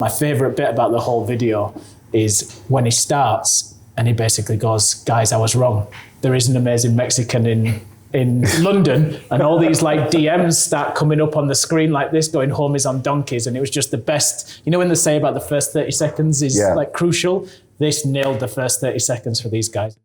My favorite bit about the whole video is when he starts and he basically goes, guys, I was wrong. There is an amazing Mexican in London, and all these like DMs start coming up on the screen like this going, homies on donkeys. And it was just the best. You know, when they say about the first 30 seconds is like crucial, this nailed the first 30 seconds for these guys.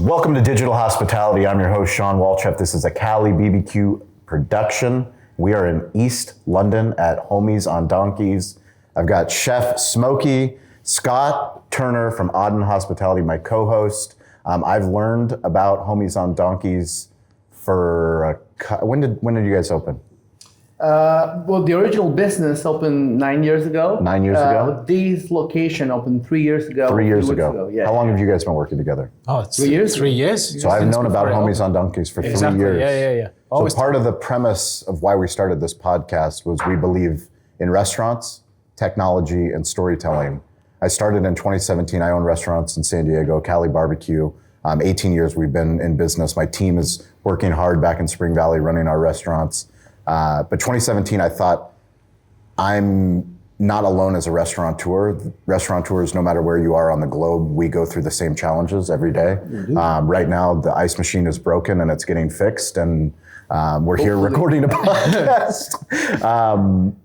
Welcome to Digital Hospitality. I'm your host, Shawn Walchef. This is a Cali BBQ production. We are in East London at Homies on Donkeys. I've got Chef Smokey, Scot Turner from Auden Hospitality, my co-host. I've learned about Homies on Donkeys for, when did you guys open? Well, the original business opened 9 years ago. 9 years ago? This location opened 3 years ago. 3 years ago. Yeah. How long have you guys been working together? Oh, it's 3 years. 3 years. So I've known about Homies on Donkeys for 3 years. Yeah. So part of the premise of why we started this podcast was we believe in restaurants, technology, and storytelling. I started in 2017. I own restaurants in San Diego, Cali Barbecue. 18 years we've been in business. My team is working hard back in Spring Valley running our restaurants. But 2017, I thought, I'm not alone as a restaurateur. Restaurateurs, no matter where you are on the globe, we go through the same challenges every day. Right now, the ice machine is broken and it's getting fixed, and we're here recording a podcast.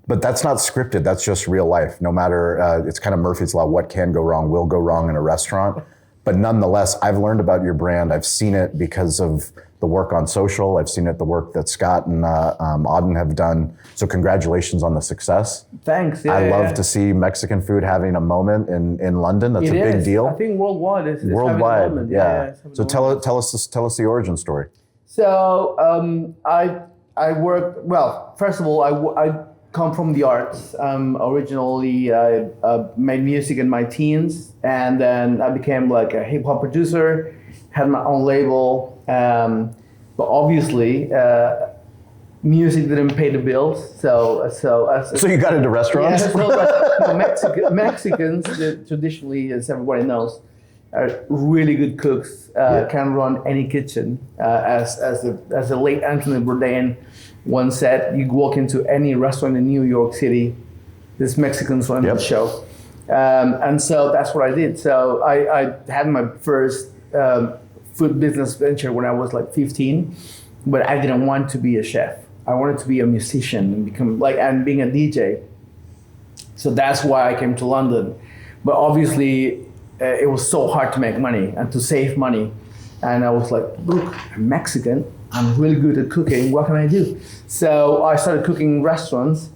But that's not scripted, that's just real life. No matter, it's kind of Murphy's Law, what can go wrong will go wrong in a restaurant. But nonetheless, I've learned about your brand. I've seen it because of the work on social. I've seen it, the work that Scott and Auden have done. So congratulations on the success. Thanks. I love to see Mexican food having a moment in London. That's a big deal. I think worldwide it's worldwide, having a moment. Yeah. So tell us the origin story. So I worked, well, first of all, I come from the arts. Originally, I made music in my teens, and then I became like a hip hop producer, had my own label. But obviously, music didn't pay the bills. So you got into restaurants? Yeah, Mexicans, traditionally, as everybody knows, are really good cooks. Can run any kitchen. As the late Anthony Bourdain once said, you walk into any restaurant in New York City, there's Mexicans running the show. And so that's what I did. So I had my first food business venture when I was like 15, but I didn't want to be a chef. I wanted to be a musician and become and being a DJ. So that's why I came to London. But obviously it was so hard to make money and to save money. And I was like, look, I'm Mexican. I'm really good at cooking. What can I do? So I started cooking in restaurants.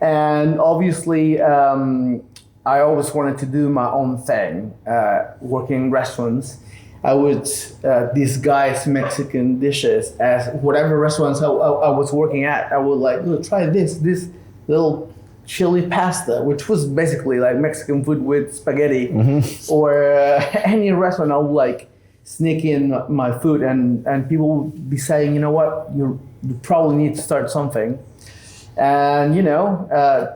And obviously, I always wanted to do my own thing, working in restaurants. I would disguise Mexican dishes as whatever restaurants I was working at. I would like, look, try this little chili pasta, which was basically like Mexican food with spaghetti. Or any restaurant, I would like sneak in my food, and people would be saying, you know what, you probably need to start something. And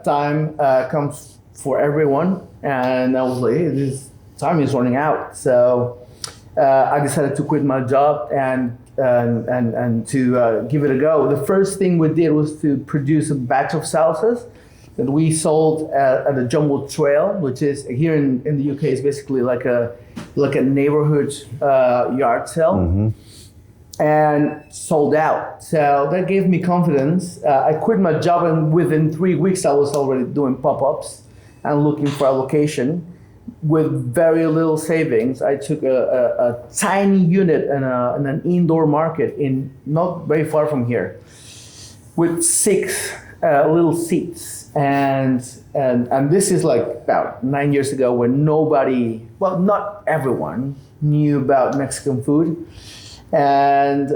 time comes for everyone, and I was like, hey, this time is running out. So I decided to quit my job and to give it a go. The first thing we did was to produce a batch of salsas that we sold at the Jumbo Trail, which is here in the UK is basically like a neighborhood yard sale, and sold out. So that gave me confidence. I quit my job, and within 3 weeks I was already doing pop-ups and looking for a location. With very little savings, I took a tiny unit in an indoor market in not very far from here, with 6 little seats. And this is like about 9 years ago, when nobody, well, not everyone knew about Mexican food. And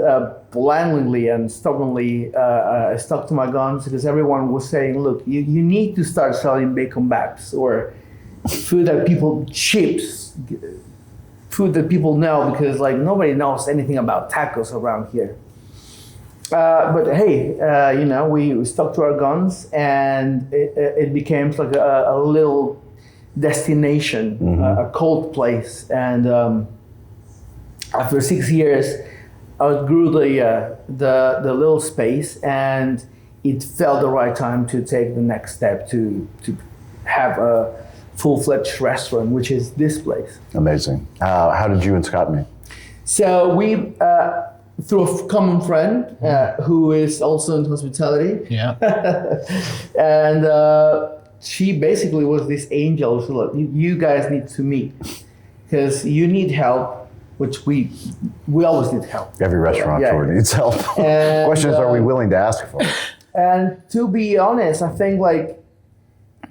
blindly and stubbornly, I stuck to my guns, because everyone was saying, look, you need to start selling bacon baps or food that chips, food that people know, because like nobody knows anything about tacos around here. But hey, we stuck to our guns, and it became like a little destination, a cold place. And after 6 years, I outgrew the little space, and it felt the right time to take the next step to have a full-fledged restaurant, which is this place. Amazing. How did you and Scott meet? So we, through a common friend who is also in hospitality. Yeah. And she basically was this angel. So like, you guys need to meet because you need help, which we always need help. Every restaurateur needs help. And, Question is, are we willing to ask for it? And to be honest, I think like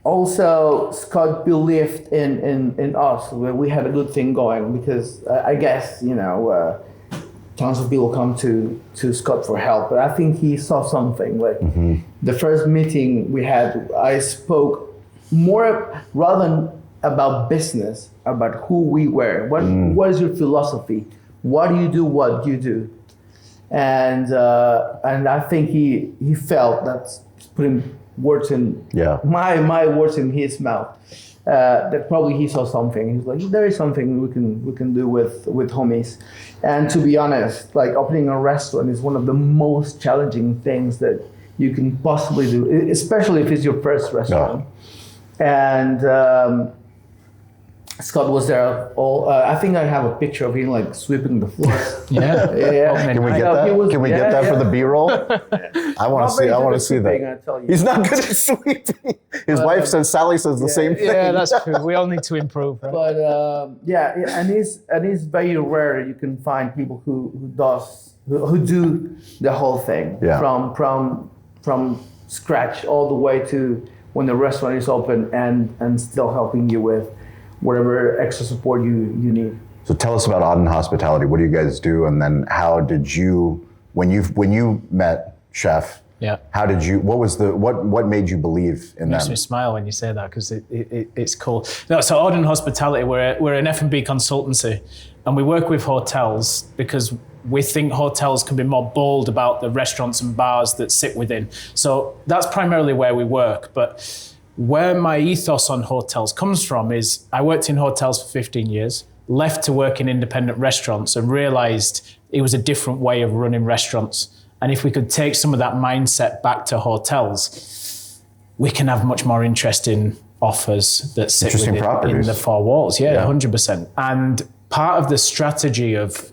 also Scott believed in us. We had a good thing going because I guess, tons of people come to Scott for help, but I think he saw something. Like the first meeting we had, I spoke more rather than about business, about who we were. What is your philosophy? What do you do? What do you do? And I think he felt that's putting words in my words in his mouth. That probably he saw something. He's like, there is something we can do with homies. And to be honest, like opening a restaurant is one of the most challenging things that you can possibly do, especially if it's your first restaurant. And Scott was there all. I think I have a picture of him like sweeping the floor. Yeah. Can we get that? Can we get that for the B-roll? I want to see. I want to see that. He's not good at sweeping. His wife says. Sally says the same thing. Yeah, that's true. We all need to improve. Right? But and it's very rare you can find people who do the whole thing from scratch all the way to when the restaurant is open and still helping you with whatever extra support you need. So tell us about Auden Hospitality. What do you guys do? And then how did you, when you met Chef, how did you, what made you believe in them? Makes me smile when you say that because it's cool. No, so Auden Hospitality, we're an F&B consultancy and we work with hotels because we think hotels can be more bold about the restaurants and bars that sit within. So that's primarily where we work. But where my ethos on hotels comes from is I worked in hotels for 15 years, left to work in independent restaurants and realized it was a different way of running restaurants. And if we could take some of that mindset back to hotels, we can have much more interesting offers that sit within the four walls. Yeah, 100%. And part of the strategy of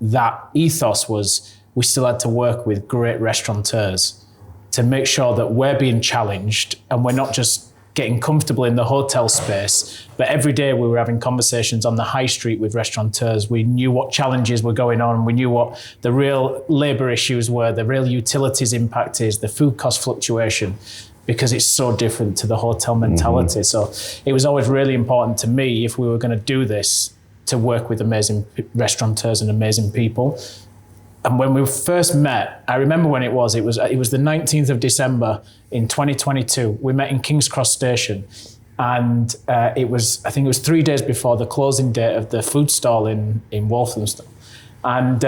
that ethos was we still had to work with great restaurateurs to make sure that we're being challenged and we're not just getting comfortable in the hotel space, but every day we were having conversations on the high street with restaurateurs. We knew what challenges were going on. We knew what the real labor issues were, the real utilities impact is, the food cost fluctuation, because it's so different to the hotel mentality. So it was always really important to me, if we were going to do this, to work with amazing restaurateurs and amazing people. And when we first met, I remember when it was the 19th of December in 2022. We met in King's Cross Station. And I think it was 3 days before the closing date of the food stall in Walthamstow. And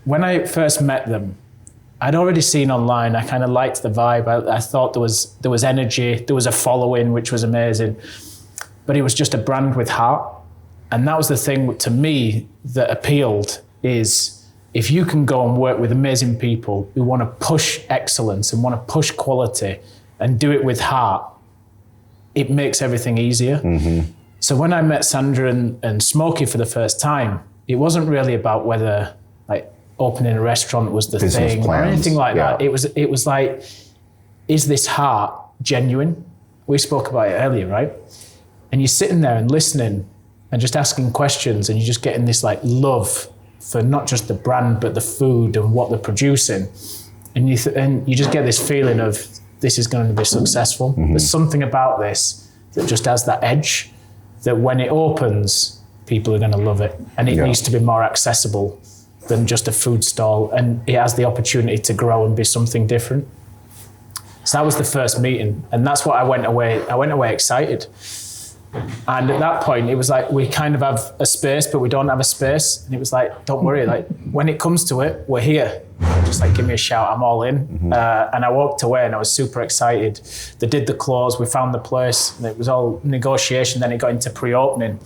when I first met them, I'd already seen online, I kind of liked the vibe. I thought there was energy, there was a following, which was amazing. But it was just a brand with heart. And that was the thing to me that appealed is, if you can go and work with amazing people who want to push excellence and want to push quality and do it with heart, it makes everything easier. So when I met Sandra and Smokey for the first time, it wasn't really about whether like opening a restaurant was the business thing plans, or anything like that. It was like, is this heart genuine? We spoke about it earlier, right? And you're sitting there and listening and just asking questions and you're just getting this like love for not just the brand, but the food and what they're producing. And you just get this feeling of this is going to be successful. There's something about this that just has that edge that when it opens, people are going to love it. And it needs to be more accessible than just a food stall. And it has the opportunity to grow and be something different. So that was the first meeting. And that's what I went away excited. And at that point, it was like, we kind of have a space, but we don't have a space. And it was like, don't worry, like when it comes to it, we're here. just like, give me a shout, I'm all in. And I walked away and I was super excited. They did the close, we found the place, and it was all negotiation, then it got into pre-opening.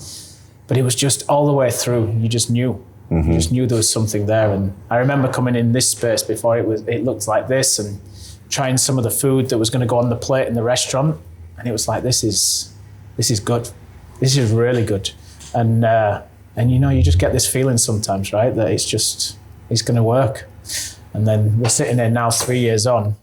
But it was just all the way through, you just knew. You just knew there was something there. And I remember coming in this space before it looked like this, and trying some of the food that was going to go on the plate in the restaurant. And it was like, this is good. This is really good. And you know, you just get this feeling sometimes, right? That it's going to work. And then we're sitting there now 3 years on.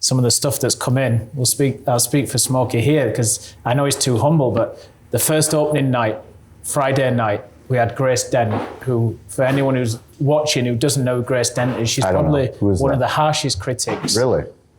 Some of the stuff that's come in, I'll speak for Smokey here because I know he's too humble, but the first opening night, Friday night, we had Grace Dent, who, for anyone who's watching who doesn't know who Grace Dent is, she's probably one of the harshest critics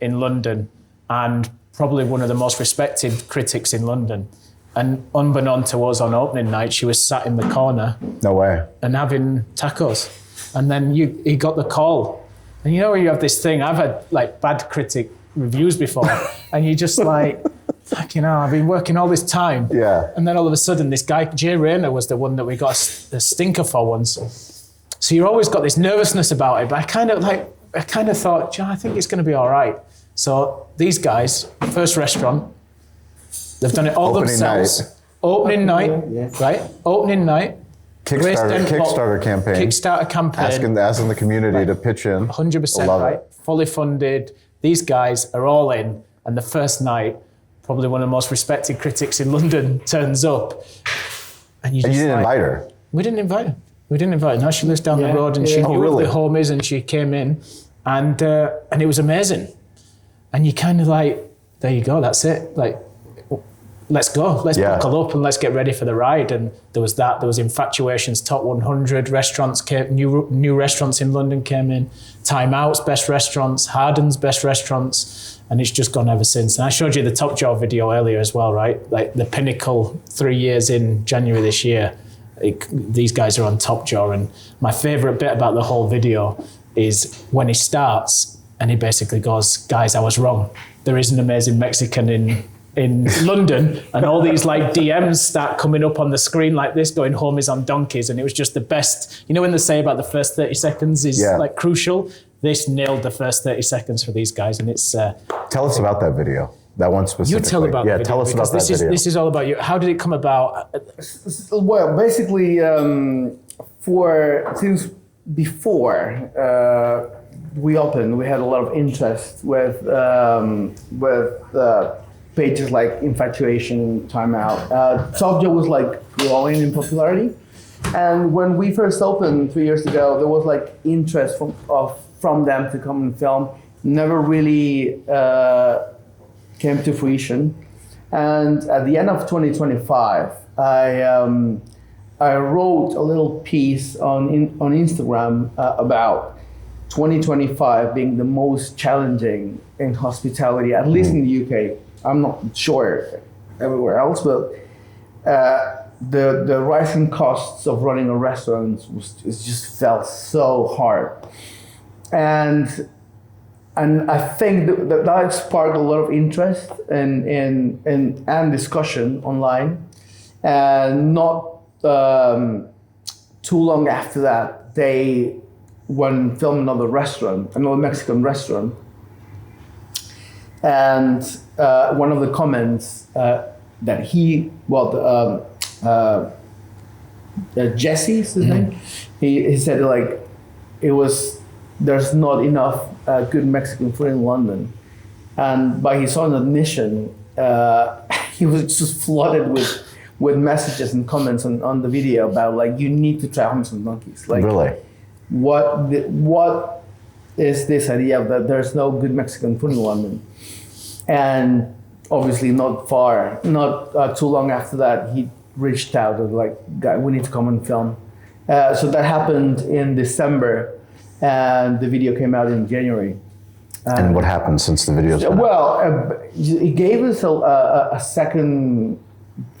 in London, and probably one of the most respected critics in London. And unbeknown to us on opening night, she was sat in the corner. No way. And having tacos. And then he got the call. And you know, you have this thing, I've had like bad critic reviews before, and you just like, fuck, you know, I've been working all this time. Yeah. And then all of a sudden, this guy, Jay Rayner, was the one that we got a stinker for once. So you've always got this nervousness about it, but I kind of thought, I think it's going to be all right. So these guys, first restaurant, they've done it all themselves. Opening night, right? Opening night. Kickstarter campaign. Kickstarter campaign. Asking the community to pitch in. 100% right. Fully funded. These guys are all in. And the first night, probably one of the most respected critics in London turns up. And you didn't invite her? We didn't invite her. No, she lives down the road, and she knew of the homies, and she came in. And it was amazing. And you kind of like, there you go, that's it. Like, let's go, let's buckle up and let's get ready for the ride. And there was Infatuation's Top 100 restaurants came, new restaurants in London came in, Time Out's best restaurants, Harden's best restaurants, and it's just gone ever since. And I showed you the Topjaw video earlier as well, right? Like the pinnacle 3 years in January this year, these guys are on Topjaw. And my favorite bit about the whole video is when he starts and he basically goes, guys, I was wrong. There is an amazing Mexican in London, and all these like DMs start coming up on the screen like this, going, home is on donkeys. And it was just the best. You know, when they say about the first 30 seconds is like crucial, this nailed the first 30 seconds for these guys. And it's... Tell us about that video, that one specifically. You tell about the video, tell us about that video. This is all about you. How did it come about? Well, basically, since before we opened, we had a lot of interest with pages like Infatuation, Time Out. Topjaw was like growing in popularity, and when we first opened 3 years ago, there was like interest from them to come and film. Never really came to fruition, and at the end of 2025, I wrote a little piece on Instagram about 2025 being the most challenging in hospitality, at least in the UK. I'm not sure everywhere else, but the rising costs of running a restaurant just felt so hard, and I think that sparked a lot of interest and discussion online, and not too long after that, they went film another Mexican restaurant. And one of the comments that Jesse's his name, he said like, there's not enough good Mexican food in London. And by his own admission, he was just flooded with messages and comments on the video about like, you need to try Homies on Donkeys. Like, really? What is this idea that there's no good Mexican food in London? And obviously not too long after that, he reached out and like, "Guy, we need to come and film." So that happened in December, and the video came out in January. And what happened since the video's been out? It gave us a second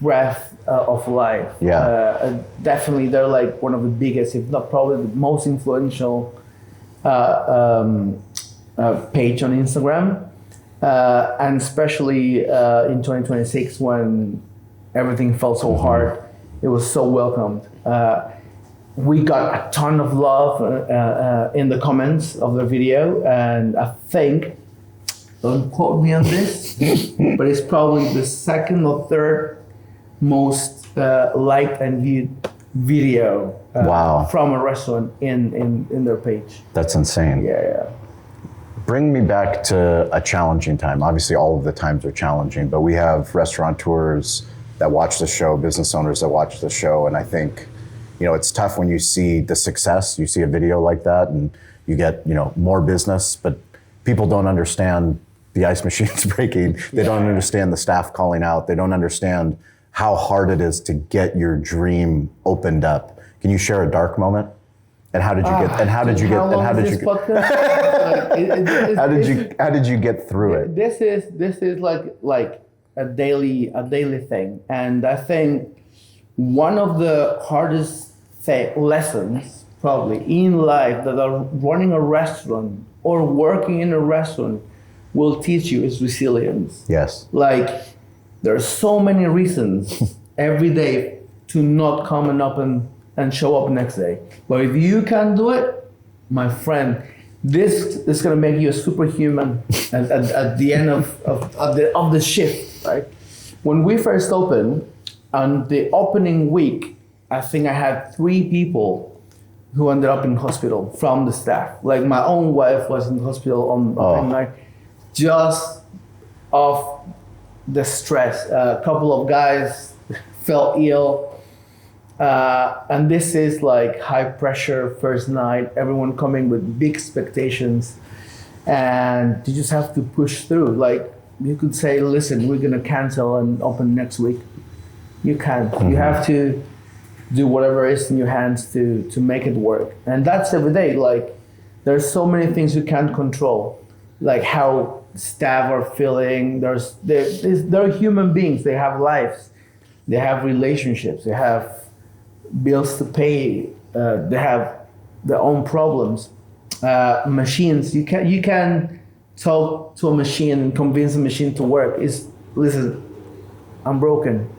breath of life. Yeah. Definitely, they're like one of the biggest, if not probably the most influential page on Instagram. And especially in 2026, when everything felt so hard, it was so welcomed. we got a ton of love in the comments of the video, and I think, don't quote me on this, but it's probably the second or third most liked and viewed video from a restaurant in their page. That's insane. Yeah. Bring me back to a challenging time. Obviously, all of the times are challenging, but we have restaurateurs that watch the show, business owners that watch the show, and I think, it's tough when you see the success. You see a video like that, and you get, more business, but people don't understand the ice machines breaking. They don't understand the staff calling out. They don't understand how hard it is to get your dream opened up. Can you share a dark moment? And how did you get through it? This is like a daily thing, and I think one of the hardest lessons probably in life that are running a restaurant or working in a restaurant will teach you is resilience. Yes. Like, there are so many reasons every day to not come up and show up next day. But if you can do it, my friend, this is gonna make you a superhuman at the end of the shift, right? When we first opened, on the opening week, I think I had 3 people who ended up in hospital from the staff. Like, my own wife was in hospital on opening night, just of the stress. A couple of guys fell ill. And this is like high pressure first night, everyone coming with big expectations, and you just have to push through. Like, you could say, listen, we're gonna cancel and open next week. You can't. You have to do whatever is in your hands to make it work. And that's every day. Like, there's so many things you can't control, like how staff are feeling. They're human beings. They have lives. They have relationships. They have bills to pay. They have their own problems. Machines. You can talk to a machine and convince a machine to work. Listen, I'm broken,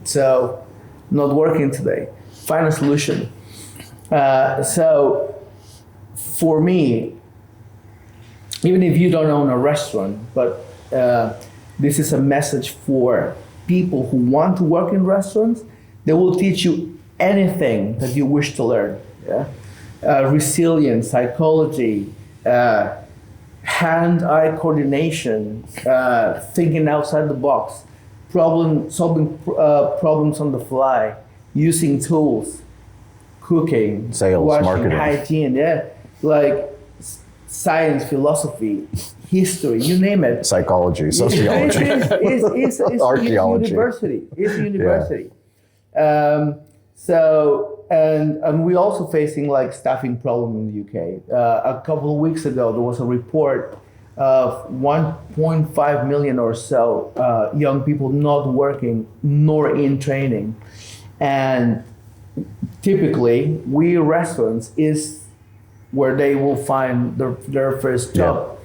so not working today. Find a solution. So for me, even if you don't own a restaurant, but this is a message for people who want to work in restaurants. They will teach you anything that you wish to learn. Resilience, psychology, hand-eye coordination, thinking outside the box, solving problems on the fly, using tools, cooking, sales, washing, marketing, hygiene, like science, philosophy, history, you name it. Psychology, sociology, it's archaeology. It's a university. And we're also facing like staffing problem in the UK. A couple of weeks ago, there was a report of 1.5 million or so young people not working nor in training. And typically, restaurants is where they will find their first job.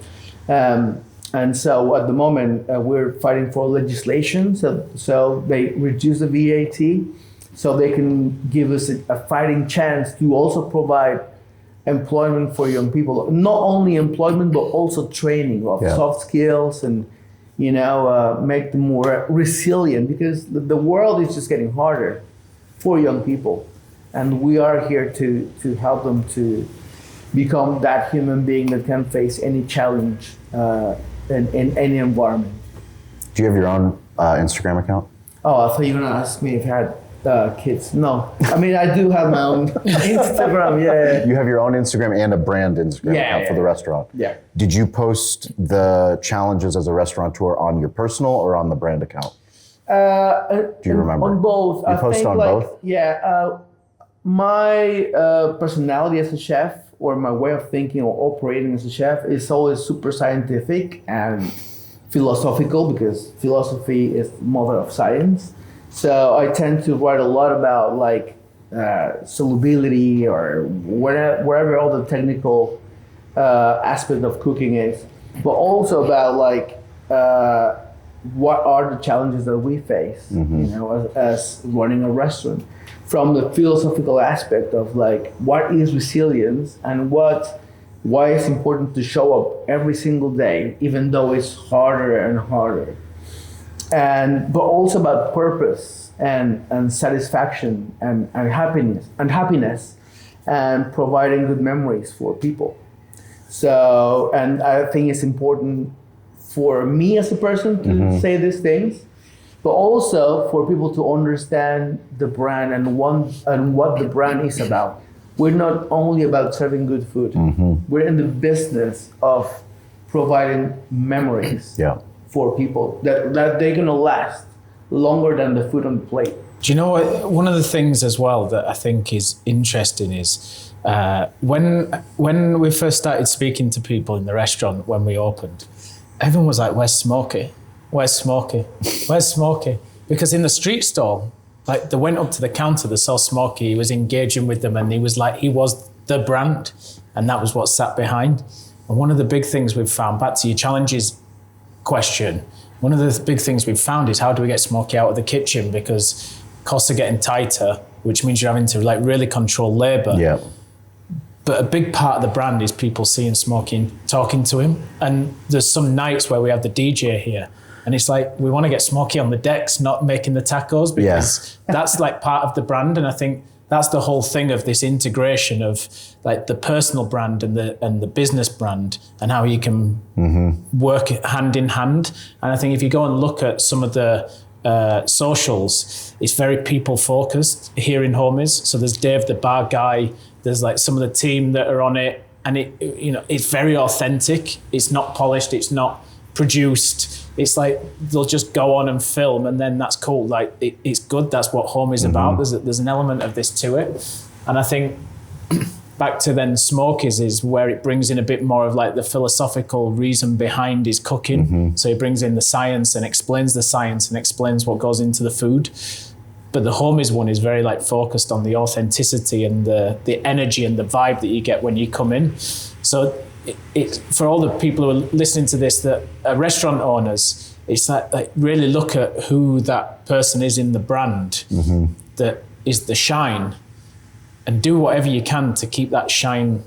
And so at the moment, we're fighting for legislation so they reduce the VAT so they can give us a fighting chance to also provide employment for young people. Not only employment, but also training of soft skills and, make them more resilient, because the world is just getting harder for young people. And we are here to help them to become that human being that can face any challenge in any environment. Do you have your own Instagram account? Oh, I thought you were going to ask me if I had kids. No. I mean, I do have my own Instagram, yeah. You have your own Instagram and a brand Instagram account for the restaurant. Yeah. Did you post the challenges as a restaurateur on your personal or on the brand account? Do you remember? On both. You posted on both? Yeah. My personality as a chef, or my way of thinking or operating as a chef, is always super scientific and philosophical, because philosophy is the mother of science. So I tend to write a lot about like solubility or wherever all the technical aspect of cooking is, but also about like what are the challenges that we face, as running a restaurant, from the philosophical aspect of like, what is resilience and why it's important to show up every single day, even though it's harder and harder. But also about purpose and satisfaction and happiness and providing good memories for people. So, and I think it's important for me as a person to say these things, but also for people to understand the brand and what the brand is about. We're not only about serving good food. We're in the business of providing memories for people that they're gonna last longer than the food on the plate. Do you know what? One of the things as well that I think is interesting is when we first started speaking to people in the restaurant when we opened, everyone was like, "Where's Smokey? Where's Smokey? Where's Smokey?" Because in the street stall, like they went up to the counter, they saw Smokey, he was engaging with them, and he was the brand, and that was what sat behind. And one of the big things we've found, back to your challenges question, one of the big things we've found is how do we get Smokey out of the kitchen, because costs are getting tighter, which means you're having to like really control labor. Yeah. But a big part of the brand is people seeing Smokey and talking to him. And there's some nights where we have the DJ here, and it's like, we want to get Smokey on the decks, not making the tacos, because that's like part of the brand. And I think that's the whole thing of this integration of like the personal brand and the business brand, and how you can work hand in hand. And I think if you go and look at some of the socials, it's very people focused here in Homies. So there's Dave the bar guy, there's like some of the team that are on it, and it's very authentic. It's not polished, it's not produced. It's like they'll just go on and film, and then that's cool. Like it's good. That's what home is about. There's an element of this to it, and I think back to then Smokey's is where it brings in a bit more of like the philosophical reason behind his cooking. So he brings in the science and explains the science and explains what goes into the food. But the Homies one is very like focused on the authenticity and the energy and the vibe that you get when you come in. So it's for all the people who are listening to this that are restaurant owners, it's like really look at who that person is in the brand that is the shine, and do whatever you can to keep that shine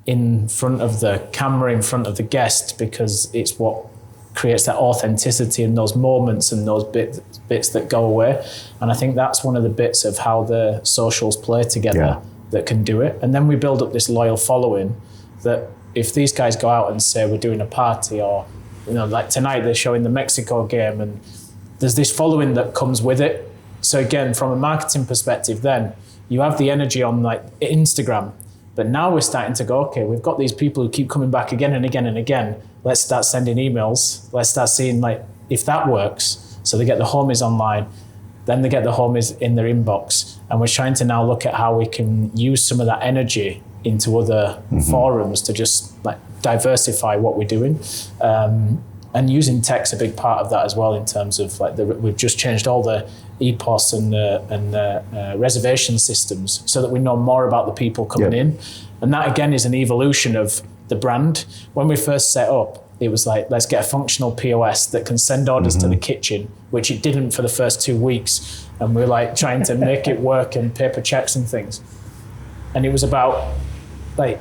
in front of the camera, in front of the guest, because it's what creates that authenticity and those moments and those bits that go away. And I think that's one of the bits of how the socials play together that can do it. And then we build up this loyal following that if these guys go out and say we're doing a party, or like tonight they're showing the Mexico game, and there's this following that comes with it. So again, from a marketing perspective, then you have the energy on like Instagram, but now we're starting to go, okay, we've got these people who keep coming back again and again and again. Let's start sending emails. Let's start seeing like if that works. So they get the Homies online, then they get the Homies in their inbox, and we're trying to now look at how we can use some of that energy into other forums to just like diversify what we're doing. And using tech's a big part of that as well, in terms of like we've just changed all the EPOS and reservation systems so that we know more about the people coming in. And that again is an evolution of the brand. When we first set up, it was like, let's get a functional POS that can send orders to the kitchen, which it didn't for the first 2 weeks. And we're like trying to make it work and paper checks and things. And it was about like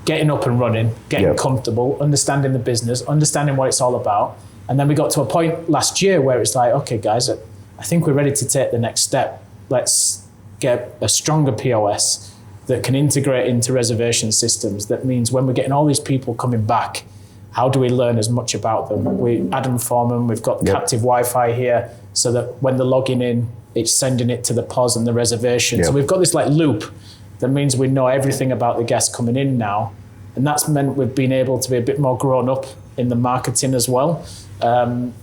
getting up and running, getting comfortable, understanding the business, understanding what it's all about. And then we got to a point last year where it's like, okay, guys, I think we're ready to take the next step. Let's get a stronger POS that can integrate into reservation systems. That means when we're getting all these people coming back, how do we learn as much about them? We add and form them. We've got captive Wi-Fi here, so that when they're logging in, it's sending it to the POS and the reservation. So we've got this like loop that means we know everything about the guests coming in now. And that's meant we've been able to be a bit more grown up in the marketing as well.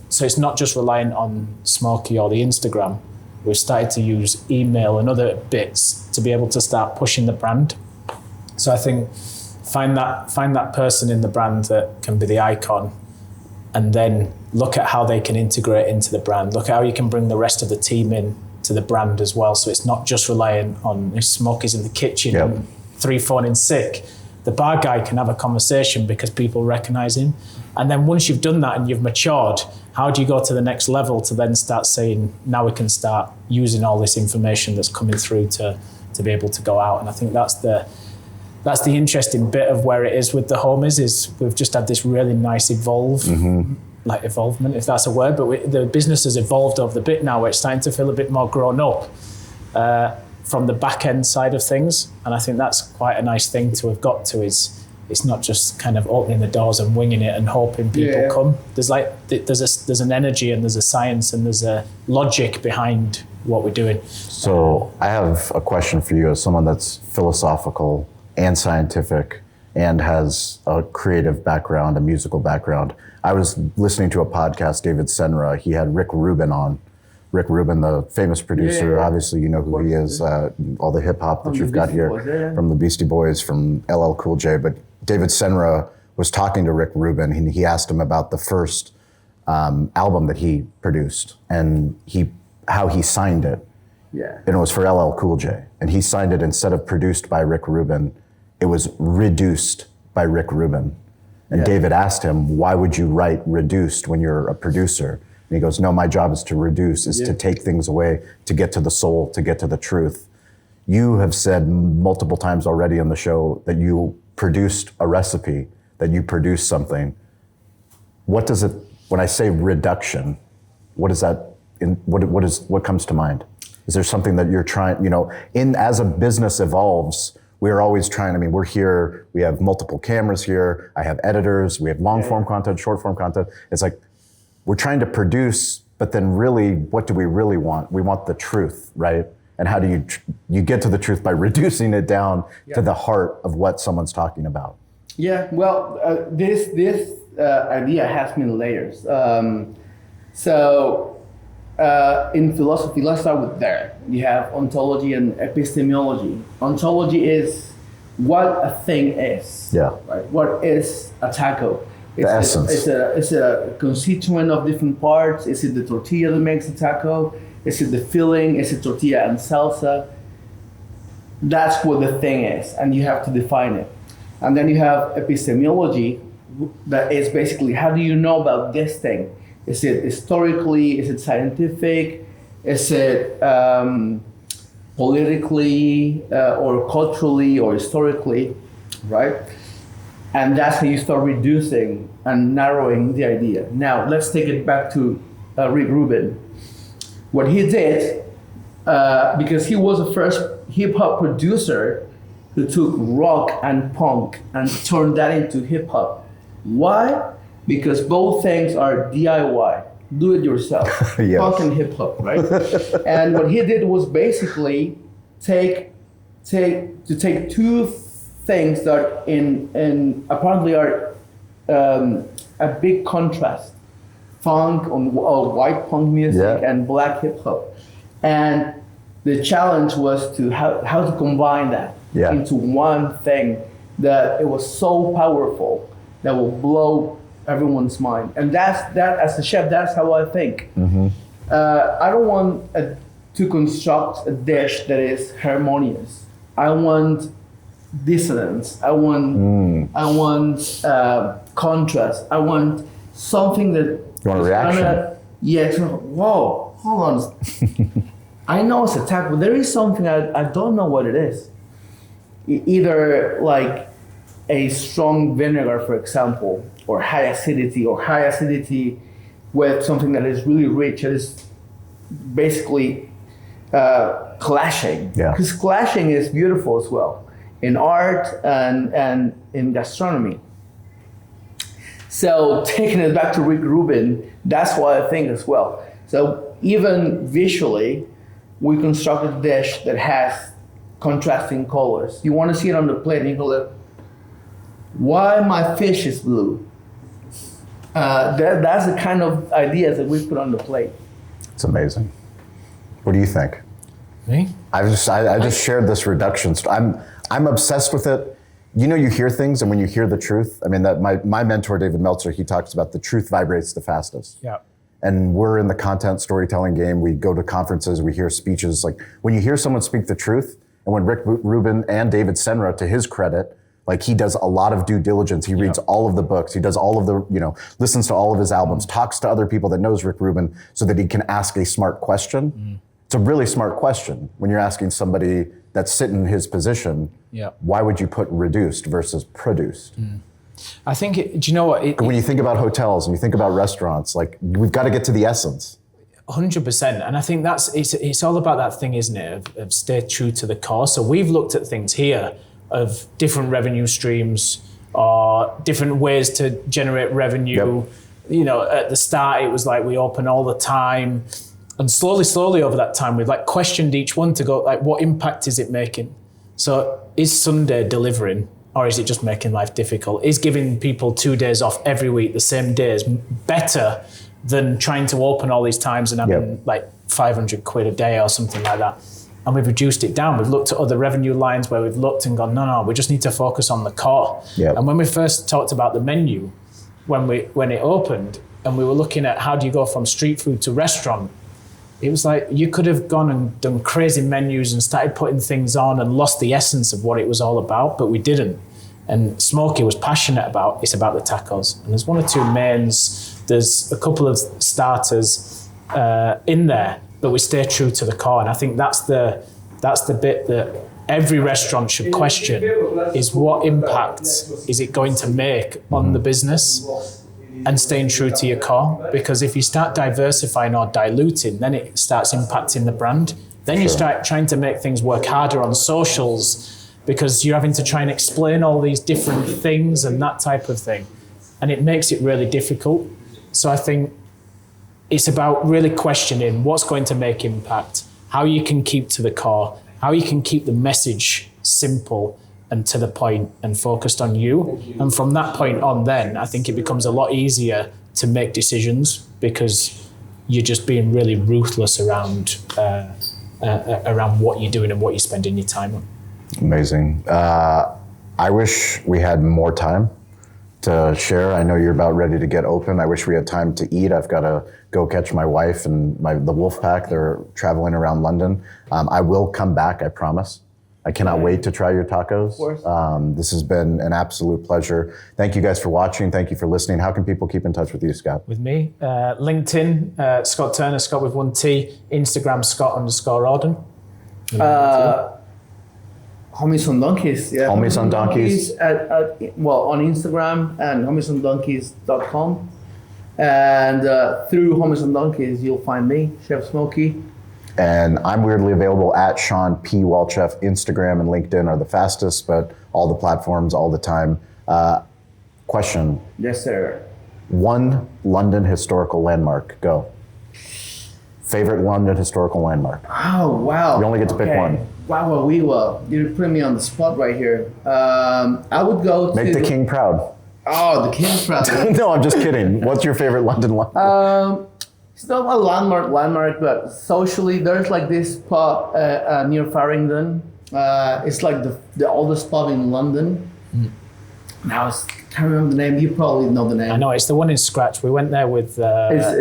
So it's not just reliant on Smokey or the Instagram. We've started to use email and other bits to be able to start pushing the brand. So I think find that person in the brand that can be the icon, and then look at how they can integrate into the brand. Look at how you can bring the rest of the team in to the brand as well. So it's not just reliant on Smokey's in the kitchen and 3 phoning sick. the bar guy can have a conversation because people recognize him. And then once you've done that and you've matured, how do you go to the next level to then start saying, now we can start using all this information that's coming through to be able to go out? And I think that's the interesting bit of where it is with the homies, is we've just had this really nice evolvement, if that's a word, but the business has evolved over the bit now where it's starting to feel a bit more grown up from the back end side of things. And I think that's quite a nice thing to have got to, is it's not just kind of opening the doors and winging it and hoping people come. There's an energy and there's a science and there's a logic behind what we're doing. So I have a question for you as someone that's philosophical and scientific and has a creative background, a musical background. I was listening to a podcast, David Senra. He had Rick Rubin on. Rick Rubin, the famous producer, obviously you know who he is, all the hip hop that you've got here, from the Beastie Boys, from LL Cool J. But David Senra was talking to Rick Rubin, and he asked him about the first album that he produced and how he signed it. Yeah. And it was for LL Cool J. And he signed it, instead of produced by Rick Rubin, it was reduced by Rick Rubin. And David asked him, why would you write reduced when you're a producer? And he goes, no, my job is to reduce, is to take things away, to get to the soul, to get to the truth. You have said multiple times already on the show that you produced a recipe, that you produced something. What does it, when I say reduction, what is that, what comes to mind? Is there something that you're trying, as a business evolves, we're always trying, we're here, we have multiple cameras here, I have editors, we have long form content, short form content. It's like, we're trying to produce, but then really, what do we really want? We want the truth, right? And how do you get to the truth? By reducing it down to the heart of what someone's talking about. Yeah, well, this idea has many layers. In philosophy, let's start with there. You have ontology and epistemology. Ontology is what a thing is. Yeah. Right. What is a taco? The essence. It's a constituent of different parts. Is it the tortilla that makes a taco? Is it the filling? Is it tortilla and salsa? That's what the thing is, and you have to define it. And then you have epistemology, that is basically, how do you know about this thing? Is it historically? Is it scientific? Is it politically or culturally or historically, right? And that's how you start reducing and narrowing the idea. Now, let's take it back to Rick Rubin. What he did, because he was the first hip-hop producer who took rock and punk and turned that into hip-hop. Why? Because both things are DIY, do it yourself, punk and hip hop, right? And what he did was basically take two things that apparently are a big contrast: funk on white punk music and black hip hop. And the challenge was to how to combine that into one thing that it was so powerful that will blow everyone's mind. And that as a chef, that's how I think. Mm-hmm. I don't want to construct a dish that is harmonious. I want dissonance. I want contrast. I want something that you want a reaction. Whoa, hold on. I know it's a taco, but there is something I don't know what it is. Either like a strong vinegar, for example, or high acidity with something that is really rich, that is basically clashing. Yeah. Because clashing is beautiful as well in art and in gastronomy. So taking it back to Rick Rubin, that's what I think as well. So even visually, we constructed a dish that has contrasting colors. You want to see it on the plate and you go, why my fish is blue? That's the kind of ideas that we put on the plate. It's amazing. What do you think? Me? I just shared this reduction. I'm obsessed with it. You hear things, and when you hear the truth, that my mentor David Meltzer, he talks about the truth vibrates the fastest. Yeah. And we're in the content storytelling game. We go to conferences, we hear speeches. Like when you hear someone speak the truth, and when Rick Rubin and David Senra, to his credit, Like he does a lot of due diligence. He reads all of the books. He does all of the, listens to all of his albums, talks to other people that knows Rick Rubin so that he can ask a smart question. It's a really smart question when you're asking somebody that's sitting in his position. Why would you put reduced versus produced? I think, do you know what? When you think about hotels and you think about restaurants, like we've got to get to the essence. 100%. And I think it's all about that thing, isn't it? Of stay true to the core. So we've looked at things here of different revenue streams or different ways to generate revenue. At the start, it was like we open all the time. And slowly over that time, we've like questioned each one to go like, what impact is it making? So is Sunday delivering or is it just making life difficult? Is giving people 2 days off every week, the same days, better than trying to open all these times and having like 500 quid a day or something like that? And we've reduced it down. We've looked at other revenue lines where we've looked and gone, no, we just need to focus on the core. And when we first talked about the menu, when it opened, and we were looking at how do you go from street food to restaurant, it was like you could have gone and done crazy menus and started putting things on and lost the essence of what it was all about, but we didn't. And Smokey was passionate about it's about the tacos. And there's one or two mains, there's a couple of starters in there, but we stay true to the core. And I think that's the bit that every restaurant should question is what impact is it going to make on the business and staying true to your core. Because if you start diversifying or diluting, then it starts impacting the brand. Then you start trying to make things work harder on socials because you're having to try and explain all these different things and that type of thing. And it makes it really difficult. So I think it's about really questioning what's going to make impact, how you can keep to the core, how you can keep the message simple and to the point and focused on you. And from that point on then, I think it becomes a lot easier to make decisions because you're just being really ruthless around what you're doing and what you're spending your time on. Amazing. I wish we had more time to share. I know you're about ready to get open. I wish we had time to eat. I've got to go catch my wife and the wolf pack. They're traveling around London. I will come back, I promise. I cannot wait to try your tacos. Of course. This has been an absolute pleasure. Thank you guys for watching. Thank you for listening. How can people keep in touch with you, Scott? With me, LinkedIn, Scott Turner, Scott with 1 T, Instagram, Scott_Auden. Homies on Donkeys, yeah. Homies on Donkeys. On Instagram and homiesondonkeys.com. And through Homies on Donkeys, you'll find me, Chef Smokey. And I'm weirdly available at Shawn P. Walchef. Instagram and LinkedIn are the fastest, but all the platforms, all the time. Question. Yes, sir. One London historical landmark. Go. Favorite London historical landmark. Oh, wow. You only get to pick one. Wow, you're putting me on the spot right here. I would go to... Make the king proud. Oh, the king's proud. No, I'm just kidding. What's your favorite London landmark? It's not a landmark, but socially, there's like this pub near Farringdon. It's like the oldest pub in London. Now, I can't remember the name. You probably know the name. I know, it's the one in Scratch. We went there with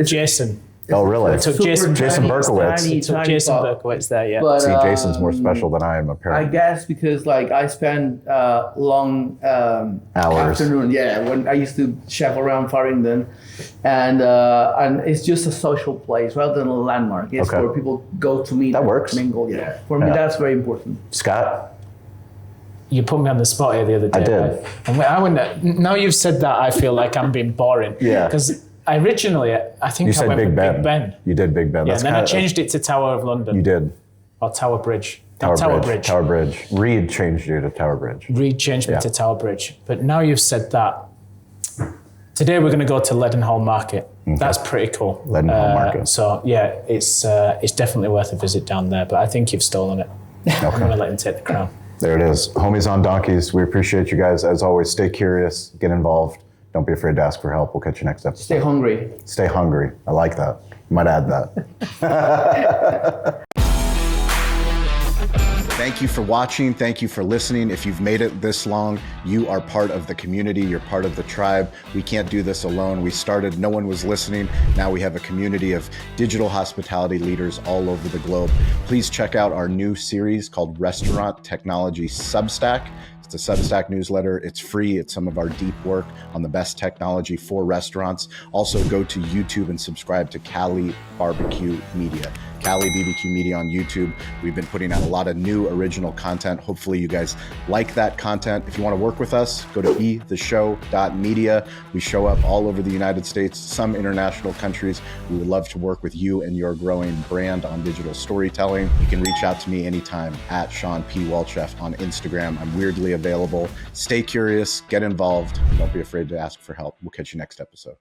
Jason. Oh, really? We took Jason Berkowitz. Jason Berkowitz there, yeah. But, see, Jason's more special than I am, apparently. I guess because like I spend long hours. Afternoon, when I used to chef around Farringdon, and it's just a social place rather than a landmark. It's where people go to meet. That works. Mingle, yeah. For me, that's very important. Scott? You put me on the spot here the other day. I did. Right? And I wouldn't, now you've said that, I feel like I'm being boring. Yeah. Because originally, I think you I went Big with Ben. Big Ben. You did Big Ben. Yeah, and then I changed it to Tower of London. You did. Or Tower Bridge. Tower Bridge. Reed changed you to Tower Bridge. Reed changed me to Tower Bridge. But now you've said that, today we're going to go to Leadenhall Market. Okay. That's pretty cool. Leadenhall Market. So yeah, it's definitely worth a visit down there, but I think you've stolen it. I'm going to let him take the crown. There it is. Homies on Donkeys. We appreciate you guys. As always, stay curious, get involved. Don't be afraid to ask for help. We'll catch you next episode. Stay hungry. Stay hungry. I like that. Might add that. Thank you for watching. Thank you for listening. If you've made it this long, you are part of the community. You're part of the tribe. We can't do this alone. We started, no one was listening. Now we have a community of digital hospitality leaders all over the globe. Please check out our new series called Restaurant Technology Substack. It's a Substack newsletter. It's free. It's some of our deep work on the best technology for restaurants. Also, go to YouTube and subscribe to Cali Barbecue Media. Cali BBQ Media on YouTube. We've been putting out a lot of new original content. Hopefully you guys like that content. If you want to work with us, go to betheshow.media. We show up all over the United States, some international countries. We would love to work with you and your growing brand on digital storytelling. You can reach out to me anytime at Shawn P. Walchef on Instagram. I'm weirdly available. Stay curious, get involved, and don't be afraid to ask for help. We'll catch you next episode.